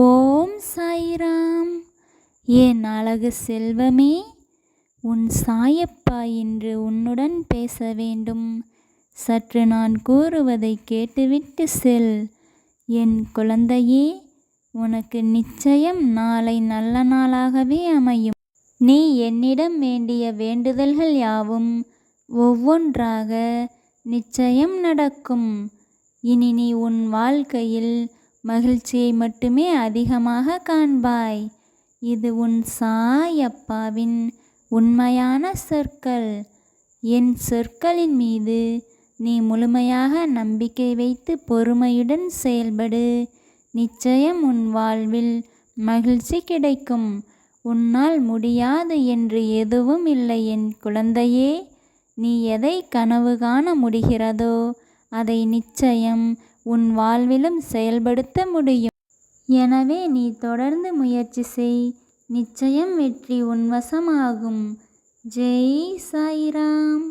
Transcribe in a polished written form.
ஓம் சாய்ராம். என் அழகு செல்வமே, உன் சாயப்பா இன்று உன்னுடன் பேச வேண்டும். சற்று நான் கூறுவதை கேட்டுவிட்டு செல். என் குழந்தையே, உனக்கு நிச்சயம் நாளை நல்ல நாளாகவே அமையும். நீ என்னிடம் வேண்டிய வேண்டுதல்கள் யாவும் ஒவ்வொன்றாக நிச்சயம் நடக்கும். இனி நீ உன் வாழ்க்கையில் மகிழ்ச்சியை மட்டுமே அதிகமாக காண்பாய். இது உன் சாயப்பாவின் உண்மையான சொற்கள். என் சொற்களின் மீது நீ முழுமையாக நம்பிக்கை வைத்து பொறுமையுடன் செயல்படு. நிச்சயம் உன் வாழ்வில் மகிழ்ச்சி கிடைக்கும். உன்னால் முடியாது என்று எதுவும் இல்லை என் குழந்தையே. நீ எதை கனவு காண முடிகிறதோ அதை நிச்சயம் உன் வாழ்விலும் செயல்படுத்த முடியும். எனவே நீ தொடர்ந்து முயற்சி செய். நிச்சயம் வெற்றி உன் வசமாகும். ஜெய் சாய்ராம்.